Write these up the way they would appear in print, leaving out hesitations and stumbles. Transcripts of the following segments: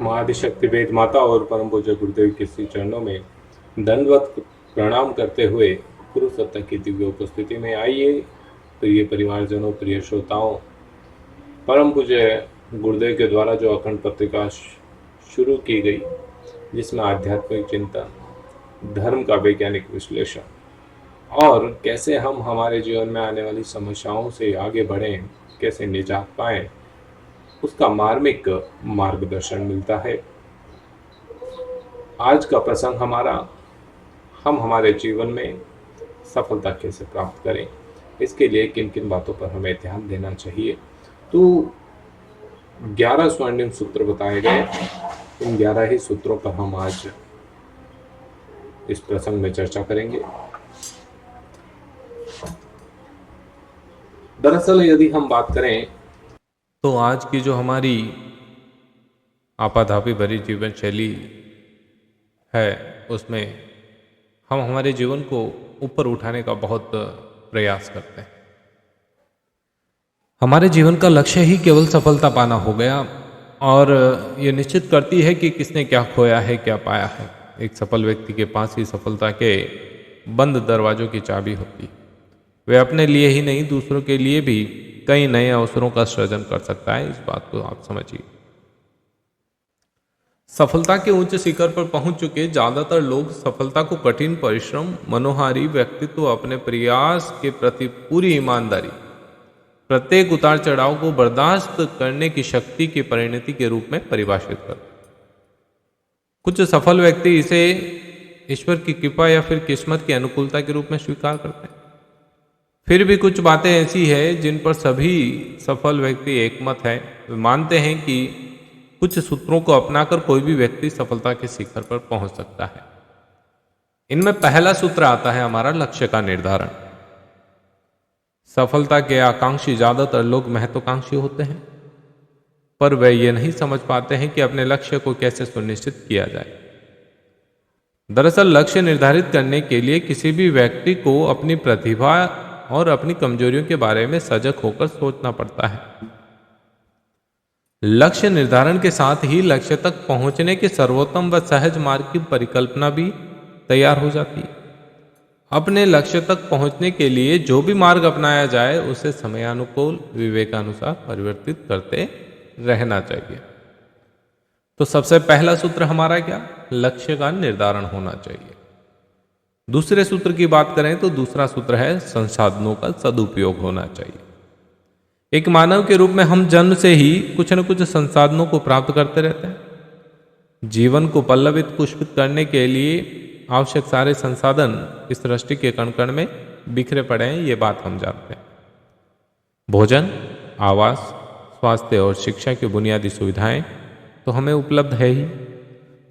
हम आदिशक्ति वेद माता और परम पूज्य गुरुदेव के श्री चरणों में दंडवत प्रणाम करते हुए गुरु सत्ता की दिव्य उपस्थिति में आइए प्रिय परिवारजनों, प्रिय श्रोताओं, परम पूज्य गुरुदेव के द्वारा जो अखंड पत्रिका शुरू की गई, जिसमें आध्यात्मिक चिंतन, धर्म का वैज्ञानिक विश्लेषण और कैसे हम हमारे जीवन में आने वाली समस्याओं से आगे बढ़ें, कैसे निजात पाएं, उसका मार्मिक मार्गदर्शन मिलता है। आज का प्रसंग हम हमारे जीवन में सफलता कैसे प्राप्त करें, इसके लिए किन किन बातों पर हमें ध्यान देना चाहिए। तो 11 स्वर्णिम सूत्र बताए गए, इन 11 ही सूत्रों पर हम आज इस प्रसंग में चर्चा करेंगे। दरअसल यदि हम बात करें तो आज की जो हमारी आपाधापी भरी जीवन शैली है, उसमें हम हमारे जीवन को ऊपर उठाने का बहुत प्रयास करते हैं। हमारे जीवन का लक्ष्य ही केवल सफलता पाना हो गया और ये निश्चित करती है कि किसने क्या खोया है, क्या पाया है। एक सफल व्यक्ति के पास ही सफलता के बंद दरवाजों की चाबी होती है। वे अपने लिए ही नहीं, दूसरों के लिए भी कई नए अवसरों का सृजन कर सकता है। इस बात को आप समझिए। सफलता के उच्च शिखर पर पहुंच चुके ज्यादातर लोग सफलता को कठिन परिश्रम, मनोहारी व्यक्तित्व, अपने प्रयास के प्रति पूरी ईमानदारी, प्रत्येक उतार चढ़ाव को बर्दाश्त करने की शक्ति की परिणति के रूप में परिभाषित करते। कुछ सफल व्यक्ति इसे ईश्वर की कृपा या फिर किस्मत की अनुकूलता के रूप में स्वीकार करते हैं। फिर भी कुछ बातें ऐसी है जिन पर सभी सफल व्यक्ति एकमत हैं। वे मानते हैं कि कुछ सूत्रों को अपनाकर कोई भी व्यक्ति सफलता के शिखर पर पहुंच सकता है। इनमें पहला सूत्र आता है हमारा लक्ष्य का निर्धारण। सफलता के आकांक्षी ज्यादातर लोग महत्वाकांक्षी होते हैं, पर वे ये नहीं समझ पाते हैं कि अपने लक्ष्य को कैसे सुनिश्चित किया जाए। दरअसल लक्ष्य निर्धारित करने के लिए किसी भी व्यक्ति को अपनी प्रतिभा और अपनी कमजोरियों के बारे में सजग होकर सोचना पड़ता है। लक्ष्य निर्धारण के साथ ही लक्ष्य तक पहुंचने के सर्वोत्तम व सहज मार्ग की परिकल्पना भी तैयार हो जाती है। अपने लक्ष्य तक पहुंचने के लिए जो भी मार्ग अपनाया जाए उसे समयानुकूल, विवेकानुसार परिवर्तित करते रहना चाहिए। तो सबसे पहला सूत्र हमारा क्या? लक्ष्य का निर्धारण होना चाहिए। दूसरे सूत्र की बात करें तो दूसरा सूत्र है संसाधनों का सदुपयोग होना चाहिए। एक मानव के रूप में हम जन्म से ही कुछ न कुछ संसाधनों को प्राप्त करते रहते हैं। जीवन को पल्लवित पुष्पित करने के लिए आवश्यक सारे संसाधन इस सृष्टि के कण कण में बिखरे पड़े हैं, ये बात हम जानते हैं। भोजन, आवास, स्वास्थ्य और शिक्षा की बुनियादी सुविधाएं तो हमें उपलब्ध है ही,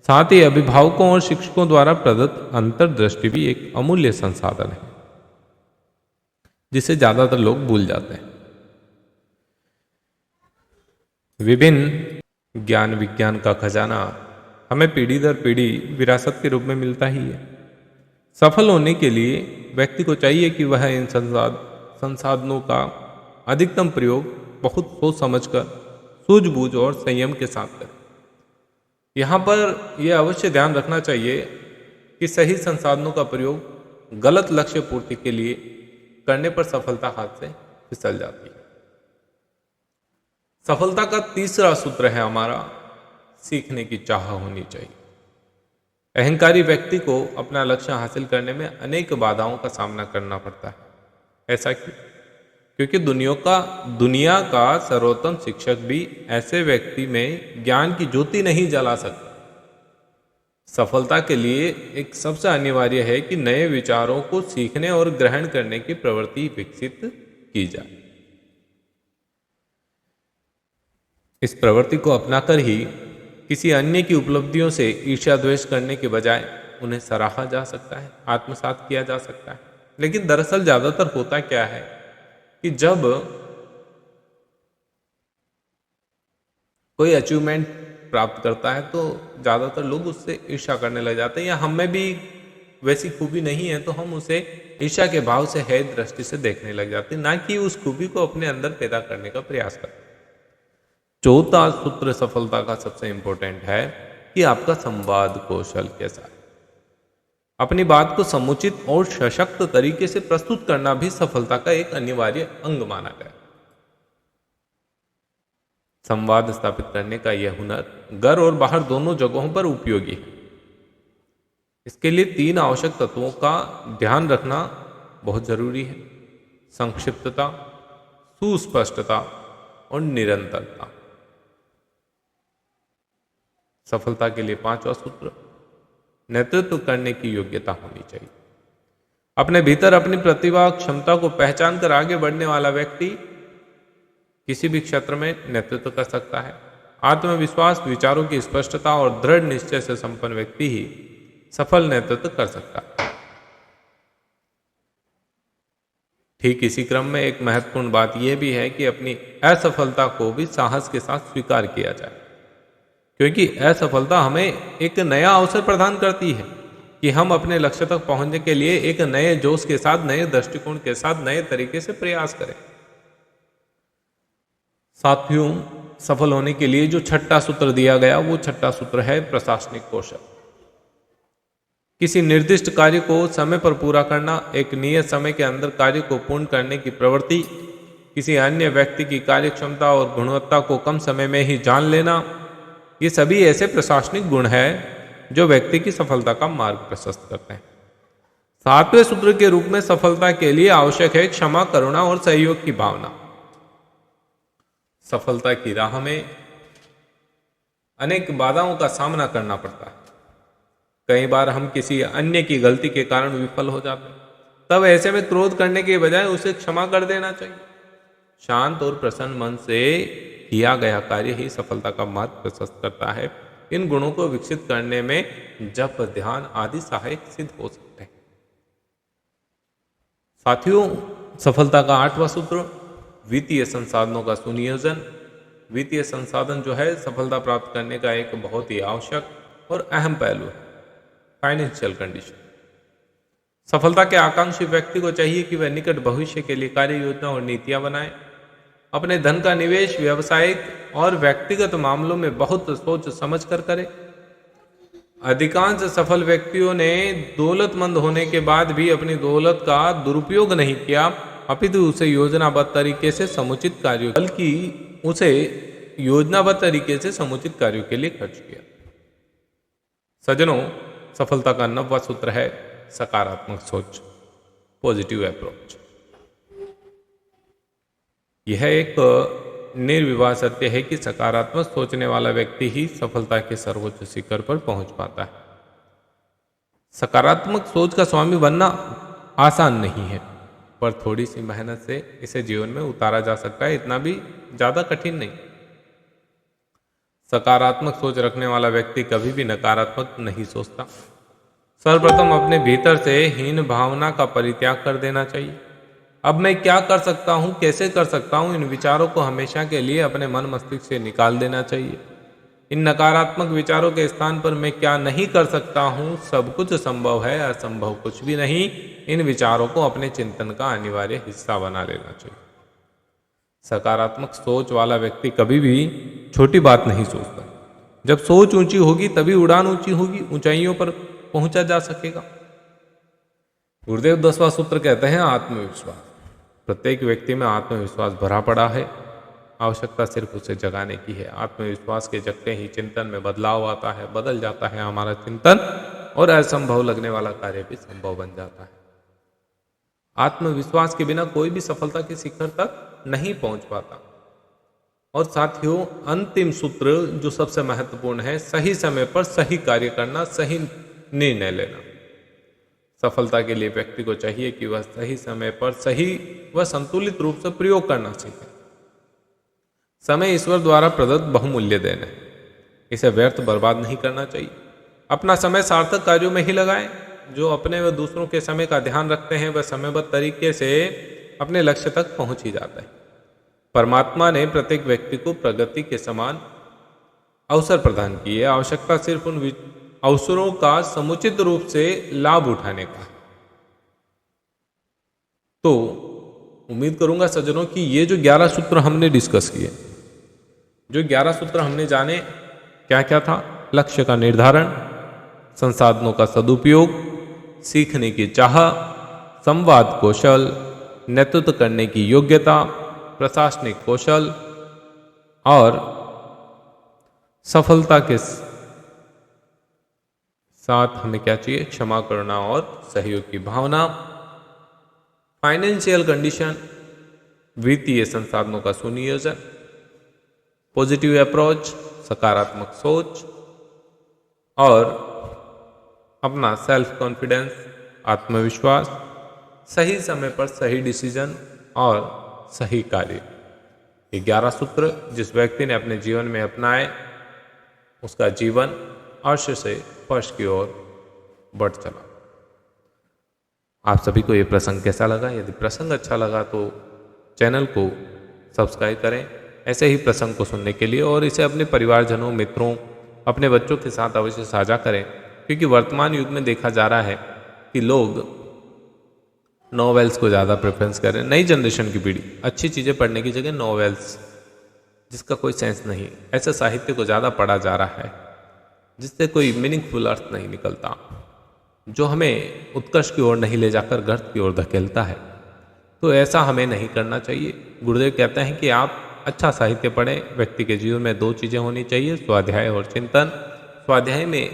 साथ ही अभिभावकों और शिक्षकों द्वारा प्रदत्त अंतर्दृष्टि भी एक अमूल्य संसाधन है, जिसे ज्यादातर लोग भूल जाते हैं। विभिन्न ज्ञान विज्ञान का खजाना हमें पीढ़ी दर पीढ़ी विरासत के रूप में मिलता ही है। सफल होने के लिए व्यक्ति को चाहिए कि वह इन संसाधनों का अधिकतम प्रयोग बहुत सोच समझकर, सूझबूझ और संयम के साथ करे। यहाँ पर यह अवश्य ध्यान रखना चाहिए कि सही संसाधनों का प्रयोग गलत लक्ष्य पूर्ति के लिए करने पर सफलता हाथ से फिसल जाती है। सफलता का तीसरा सूत्र है हमारा सीखने की चाह होनी चाहिए। अहंकारी व्यक्ति को अपना लक्ष्य हासिल करने में अनेक बाधाओं का सामना करना पड़ता है। ऐसा क्यों? क्योंकि दुनिया का सर्वोत्तम शिक्षक भी ऐसे व्यक्ति में ज्ञान की ज्योति नहीं जला सकता। सफलता के लिए एक सबसे अनिवार्य है कि नए विचारों को सीखने और ग्रहण करने की प्रवृत्ति विकसित की जाए। इस प्रवृत्ति को अपनाकर ही किसी अन्य की उपलब्धियों से ईर्ष्या द्वेष करने के बजाय उन्हें सराहा जा सकता है, आत्मसात किया जा सकता है। लेकिन दरअसल ज्यादातर होता क्या है कि जब कोई अचीवमेंट प्राप्त करता है तो ज्यादातर लोग उससे ईर्ष्या करने लग जाते हैं, या हमें भी वैसी खूबी नहीं है तो हम उसे ईर्ष्या के भाव से है दृष्टि से देखने लग जाते हैं, ना कि उस खूबी को अपने अंदर पैदा करने का प्रयास करते हैं। चौथा सूत्र सफलता का सबसे इंपॉर्टेंट है कि आपका संवाद कौशल कैसा है। अपनी बात को समुचित और सशक्त तरीके से प्रस्तुत करना भी सफलता का एक अनिवार्य अंग माना गया। संवाद स्थापित करने का यह हुनर घर और बाहर दोनों जगहों पर उपयोगी है। इसके लिए 3 आवश्यक तत्वों का ध्यान रखना बहुत जरूरी है: संक्षिप्तता, सुस्पष्टता और निरंतरता। सफलता के लिए 5वां सूत्र नेतृत्व करने की योग्यता होनी चाहिए। अपने भीतर अपनी प्रतिभा क्षमता को पहचान कर आगे बढ़ने वाला व्यक्ति किसी भी क्षेत्र में नेतृत्व कर सकता है। आत्मविश्वास, विचारों की स्पष्टता और दृढ़ निश्चय से संपन्न व्यक्ति ही सफल नेतृत्व कर सकता है। ठीक इसी क्रम में एक महत्वपूर्ण बात यह भी है कि अपनी असफलता को भी साहस के साथ स्वीकार किया जाए, क्योंकि असफलता हमें एक नया अवसर प्रदान करती है कि हम अपने लक्ष्य तक पहुंचने के लिए एक नए जोश के साथ, नए दृष्टिकोण के साथ, नए तरीके से प्रयास करें। साथियों, सफल होने के लिए जो छठा सूत्र दिया गया वो छठा सूत्र है प्रशासनिक कौशल। किसी निर्दिष्ट कार्य को समय पर पूरा करना, एक नियत समय के अंदर कार्य को पूर्ण करने की प्रवृत्ति, किसी अन्य व्यक्ति की कार्यक्षमता और गुणवत्ता को कम समय में ही जान लेना, ये सभी ऐसे प्रशासनिक गुण हैं जो व्यक्ति की सफलता का मार्ग प्रशस्त करते हैं। 7वें सूत्र के रूप में सफलता के लिए आवश्यक है क्षमा, करुणा और सहयोग की भावना। सफलता की राह में अनेक बाधाओं का सामना करना पड़ता है। कई बार हम किसी अन्य की गलती के कारण विफल हो जाते हैं, तब ऐसे में क्रोध करने के बजाय उसे क्षमा कर देना चाहिए। शांत और प्रसन्न मन से किया गया कार्य ही सफलता का मार्ग प्रशस्त करता है। इन गुणों को विकसित करने में जप, ध्यान आदि सहायक सिद्ध हो सकते हैं। साथियों, सफलता का 8वां सूत्र वित्तीय संसाधनों का सुनियोजन। वित्तीय संसाधन जो है सफलता प्राप्त करने का एक बहुत ही आवश्यक और अहम पहलू है। Financial condition. सफलता के आकांक्षी व्यक्ति को चाहिए कि वह निकट भविष्य के लिए कार्य योजना और नीतियां बनाए। अपने धन का निवेश व्यावसायिक और व्यक्तिगत मामलों में बहुत सोच समझ कर करे। अधिकांश सफल व्यक्तियों ने दौलतमंद होने के बाद भी अपनी दौलत का दुरुपयोग नहीं किया, अपितु उसे योजनाबद्ध तरीके से समुचित कार्यों, बल्कि उसे योजनाबद्ध तरीके से समुचित कार्यों के लिए खर्च किया। सज्जनों, सफलता का 9वां सूत्र है सकारात्मक सोच, पॉजिटिव अप्रोच। यह एक निर्विवाद सत्य है कि सकारात्मक सोचने वाला व्यक्ति ही सफलता के सर्वोच्च शिखर पर पहुंच पाता है। सकारात्मक सोच का स्वामी बनना आसान नहीं है, पर थोड़ी सी मेहनत से इसे जीवन में उतारा जा सकता है। इतना भी ज्यादा कठिन नहीं। सकारात्मक सोच रखने वाला व्यक्ति कभी भी नकारात्मक नहीं सोचता। सर्वप्रथम अपने भीतर से हीन भावना का परित्याग कर देना चाहिए। अब मैं क्या कर सकता हूं, कैसे कर सकता हूं, इन विचारों को हमेशा के लिए अपने मन मस्तिष्क से निकाल देना चाहिए। इन नकारात्मक विचारों के स्थान पर मैं क्या नहीं कर सकता हूं, सब कुछ संभव है, असंभव कुछ भी नहीं, इन विचारों को अपने चिंतन का अनिवार्य हिस्सा बना लेना चाहिए। सकारात्मक सोच वाला व्यक्ति कभी भी छोटी बात नहीं सोचता। जब सोच ऊंची होगी तभी उड़ान ऊंची होगी, ऊंचाइयों पर पहुंचा जा सकेगा। गुरुदेव 10वां सूत्र कहते हैं आत्मविश्वास। प्रत्येक व्यक्ति में आत्मविश्वास भरा पड़ा है, आवश्यकता सिर्फ उसे जगाने की है। आत्मविश्वास के जगते ही चिंतन में बदलाव आता है, बदल जाता है हमारा चिंतन, और असंभव लगने वाला कार्य भी संभव बन जाता है। आत्मविश्वास के बिना कोई भी सफलता के शिखर तक नहीं पहुंच पाता। और साथियों, अंतिम सूत्र जो सबसे महत्वपूर्ण है, सही समय पर सही कार्य करना, सही निर्णय लेना। सफलता के लिए व्यक्ति को चाहिए कि वह सही समय पर सही व संतुलित रूप से प्रयोग करना सीखे। समय ईश्वर द्वारा प्रदत्त बहुमूल्य देन है, इसे व्यर्थ बर्बाद नहीं करना चाहिए। अपना समय सार्थक कार्यों में ही लगाएं। जो अपने व दूसरों के समय का ध्यान रखते हैं वह समयबद्ध तरीके से अपने लक्ष्य तक पहुंच ही जाता है। परमात्मा ने प्रत्येक व्यक्ति को प्रगति के समान अवसर प्रदान किए। आवश्यकता सिर्फ उन अवसरों का समुचित रूप से लाभ उठाने का। तो उम्मीद करूंगा सज्जनों कि ये जो 11 सूत्र हमने डिस्कस किए, जो 11 सूत्र हमने जाने क्या क्या था? लक्ष्य का निर्धारण, संसाधनों का सदुपयोग, सीखने की चाह, संवाद कौशल, नेतृत्व करने की योग्यता, प्रशासनिक कौशल और सफलता के साथ हमें क्या चाहिए? क्षमा करना और सहयोग की भावना। फाइनेंशियल कंडीशन, वित्तीय संसाधनों का सुनियोजन, पॉजिटिव अप्रोच, सकारात्मक सोच और अपना सेल्फ कॉन्फिडेंस, आत्मविश्वास, सही समय पर सही डिसीजन और सही कार्य। ये 11 सूत्र जिस व्यक्ति ने अपने जीवन में अपनाए उसका जीवन अर्श से फर्श की ओर बढ़ चला। आप सभी को ये प्रसंग कैसा लगा? यदि प्रसंग अच्छा लगा तो चैनल को सब्सक्राइब करें ऐसे ही प्रसंग को सुनने के लिए, और इसे अपने परिवारजनों, मित्रों, अपने बच्चों के साथ अवश्य साझा करें, क्योंकि वर्तमान युग में देखा जा रहा है कि लोग नॉवेल्स को ज़्यादा प्रेफरेंस करें। नई जनरेशन की पीढ़ी अच्छी चीज़ें पढ़ने की जगह नॉवेल्स जिसका कोई सेंस नहीं, ऐसे साहित्य को ज़्यादा पढ़ा जा रहा है जिससे कोई मीनिंगफुल अर्थ नहीं निकलता, जो हमें उत्कर्ष की ओर नहीं ले जाकर गर्त की ओर धकेलता है। तो ऐसा हमें नहीं करना चाहिए। गुरुदेव कहते हैं कि आप अच्छा साहित्य पढ़ें। व्यक्ति के जीवन में 2 चीज़ें होनी चाहिए, स्वाध्याय और चिंतन। स्वाध्याय में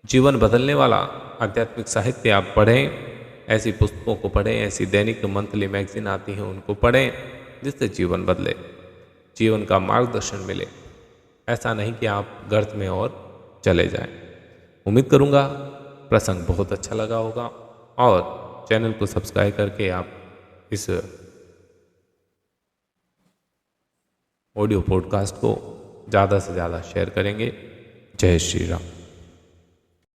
जीवन बदलने वाला आध्यात्मिक साहित्य आप पढ़ें, ऐसी पुस्तकों को पढ़ें, ऐसी दैनिक मंथली मैगजीन आती हैं उनको पढ़ें जिससे जीवन बदले, जीवन का मार्गदर्शन मिले। ऐसा नहीं कि आप गर्त में और चले जाएं। उम्मीद करूंगा प्रसंग बहुत अच्छा लगा होगा, और चैनल को सब्सक्राइब करके आप इस ऑडियो पॉडकास्ट को ज़्यादा से ज़्यादा शेयर करेंगे। जय श्री राम।